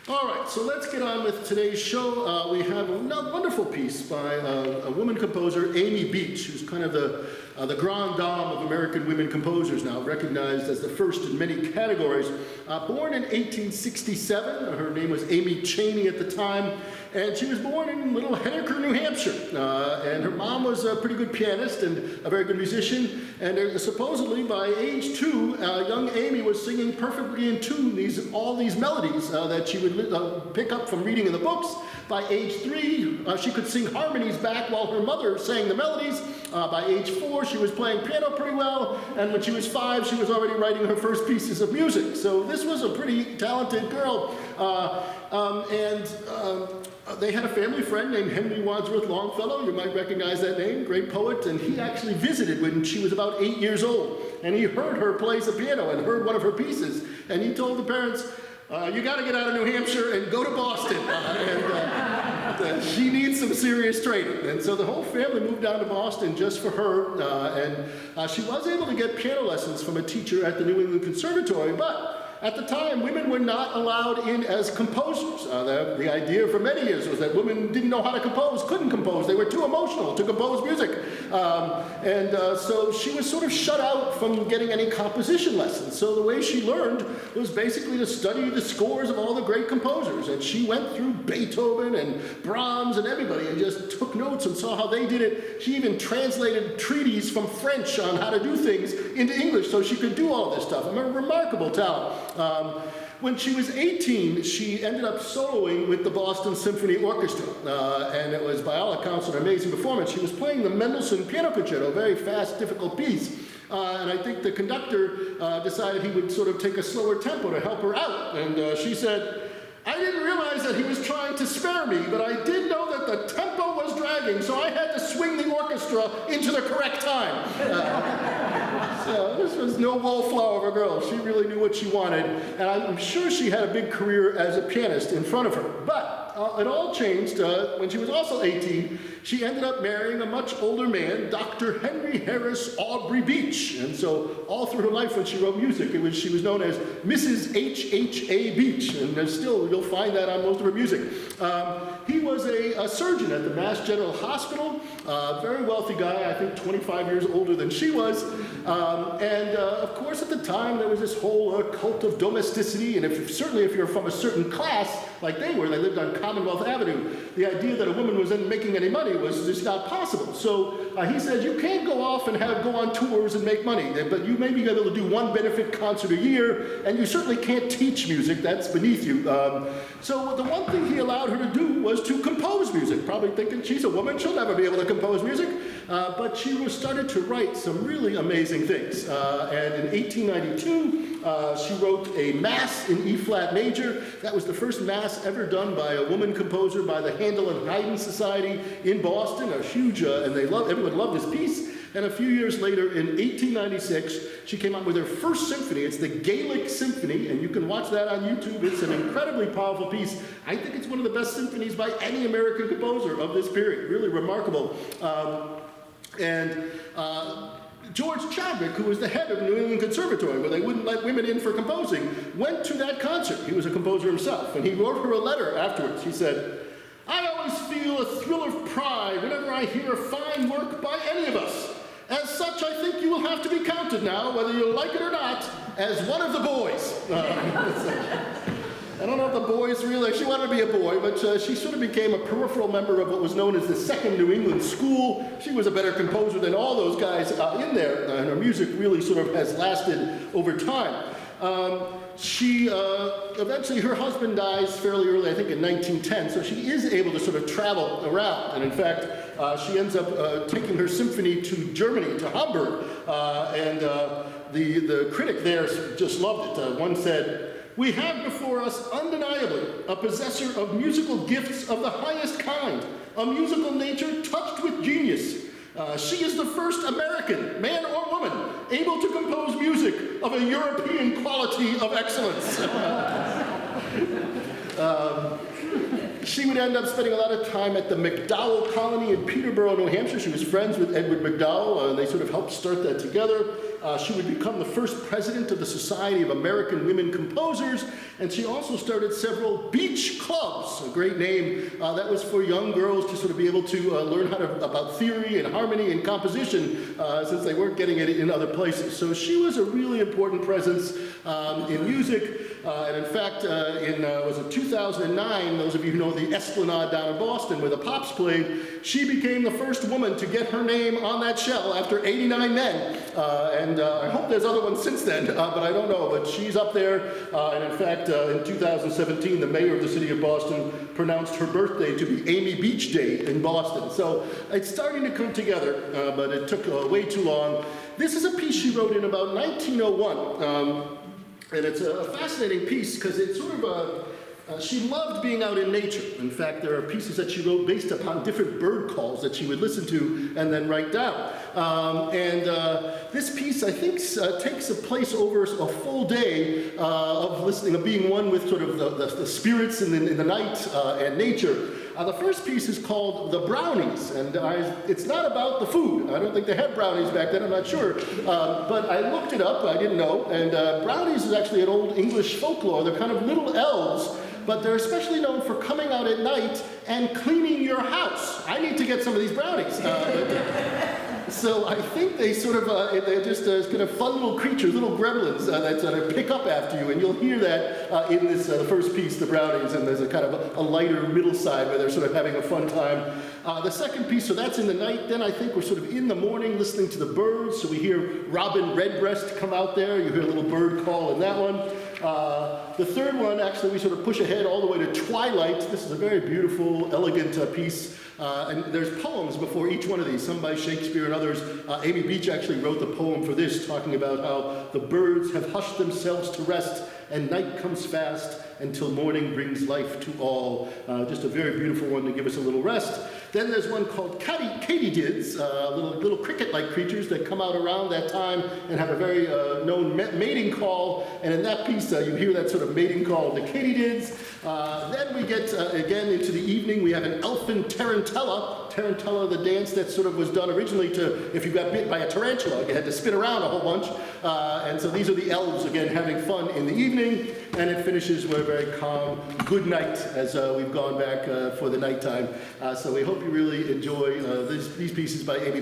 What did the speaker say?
All right, so let's get on with today's show. We have a wonderful piece by a woman composer, Amy Beach, who's kind of the grande dame of American women composers now, recognized as the first in many categories. Born in 1867, her name was Amy Chaney at the time, and she was born in Little Henniker, New Hampshire. And her mom was a pretty good pianist and a very good musician, and supposedly by age 2, young Amy was singing perfectly in tune all these melodies that she would pick up from reading in the books. By age 3, she could sing harmonies back while her mother sang the melodies. By age 4, she was playing piano pretty well, and when she was 5, she was already writing her first pieces of music. So this was a pretty talented girl. They had a family friend named Henry Wadsworth Longfellow. You might recognize that name, great poet, and he actually visited when she was about 8 years old, and he heard her play the piano and heard one of her pieces, and he told the parents, you got to get out of New Hampshire and go to Boston, she needs some serious training. And so the whole family moved down to Boston just for her, and she was able to get piano lessons from a teacher at the New England Conservatory, but at the time, women were not allowed in as composers. The idea for many years was that women didn't know how to compose, couldn't compose. They were too emotional to compose music. So she was sort of shut out from getting any composition lessons. So the way she learned was basically to study the scores of all the great composers. And she went through Beethoven and Brahms and everybody and just took notes and saw how they did it. She even translated treaties from French on how to do things into English so she could do all this stuff. I mean, a remarkable talent. When she was 18, she ended up soloing with the Boston Symphony Orchestra, and it was, by all accounts, an amazing performance. She was playing the Mendelssohn Piano Concerto, a very fast, difficult piece, and I think the conductor decided he would sort of take a slower tempo to help her out, and she said, I didn't realize that he was trying to spare me, but I did know that the tempo was dragging, so I had to swing the orchestra into the correct time. So this was no wallflower of a girl. She really knew what she wanted, and I'm sure she had a big career as a pianist in front of her. But it all changed when she was also 18. She ended up marrying a much older man, Dr. Henry Harris Aubrey Beach. And so all through her life when she wrote music, she was known as Mrs. H.H.A. Beach, and still you'll find that on most of her music. He was a surgeon at the Mass General Hospital, very wealthy guy, I think 25 years older than she was. Of course, at the time, there was this whole cult of domesticity, and certainly if you're from a certain class, like they were, they lived on Commonwealth Avenue, the idea that a woman wasn't making any money was just not possible. So he said, you can't go off and go on tours and make money, but you may be able to do one benefit concert a year, and you certainly can't teach music, that's beneath you. So the one thing he allowed her to do was to compose music, probably thinking she's a woman, she'll never be able to compose music, but she started to write some really amazing things. And in 1892, she wrote a Mass in E-flat major. That was the first Mass ever done by a woman composer by the Handel and Haydn Society in Boston, a huge, and everyone loved this piece. And a few years later, in 1896, she came out with her first symphony. It's the Gaelic Symphony, and you can watch that on YouTube. It's an incredibly powerful piece. I think it's one of the best symphonies by any American composer of this period. Really remarkable. George Chadwick, who was the head of the New England Conservatory, where they wouldn't let women in for composing, went to that concert. He was a composer himself, and he wrote her a letter afterwards. He said, I always feel a thrill of pride whenever I hear a fine work by any of us. As such, I think you will have to be counted now, whether you like it or not, as one of the boys. I don't know if the boys really, she wanted to be a boy, but she sort of became a peripheral member of what was known as the Second New England School. She was a better composer than all those guys in there, and her music really sort of has lasted over time. Eventually her husband dies fairly early, I think in 1910, so she is able to sort of travel around, and in fact, she ends up taking her symphony to Germany, to Hamburg, and the critic there just loved it. One said, we have before us undeniably a possessor of musical gifts of the highest kind, a musical nature touched with genius. She is the first American, man or woman, able to compose music of a European quality of excellence. She would end up spending a lot of time at the McDowell colony in Peterborough, New Hampshire. She was friends with Edward McDowell, and they sort of helped start that together. She would become the first president of the Society of American Women Composers, and she also started several beach clubs, a great name that was for young girls to sort of be able to learn about theory and harmony and composition, since they weren't getting it in other places. So she was a really important presence in music. And in fact, was it 2009, those of you who know the Esplanade down in Boston where the Pops played, she became the first woman to get her name on that shell after 89 men. And I hope there's other ones since then, but I don't know. But she's up there. And in fact, in 2017, the mayor of the city of Boston pronounced her birthday to be Amy Beach Day in Boston. So it's starting to come together, but it took way too long. This is a piece she wrote in about 1901. And it's a fascinating piece because it's sort of she loved being out in nature. In fact, there are pieces that she wrote based upon different bird calls that she would listen to and then write down. This piece, I think, takes a place over a full day of listening, of being one with sort of the spirits in the night and nature. The first piece is called The Brownies, and it's not about the food. I don't think they had brownies back then, I'm not sure. But I looked it up, I didn't know, and brownies is actually an old English folklore. They're kind of little elves, but they're especially known for coming out at night and cleaning your house. I need to get some of these brownies. So I think they sort of, they're just kind of fun little creatures, little gremlins that pick up after you, and you'll hear that in this first piece, The Brownies, and there's a kind of a lighter middle side where they're sort of having a fun time. The second piece, so that's in the night. Then I think we're sort of in the morning listening to the birds, so we hear Robin Redbreast come out there, you hear a little bird call in that one. The third one, actually, we sort of push ahead all the way to Twilight. This is a very beautiful, elegant piece. And there's poems before each one of these, some by Shakespeare and others. Amy Beach actually wrote the poem for this, talking about how the birds have hushed themselves to rest, and night comes fast until morning brings life to all. Just a very beautiful one to give us a little rest. Then there's one called katydids, little cricket-like creatures that come out around that time and have a very known mating call. And in that piece, you hear that sort of mating call, the katydids. Then we get, again, into the evening. We have an elfin tarantella. Tarantella, the dance that sort of was done originally to, if you got bit by a tarantula, you had to spin around a whole bunch. And so these are the elves, again, having fun in the evening. And it finishes with a very calm good night as we've gone back for the nighttime. So we hope you really enjoy these pieces by Amy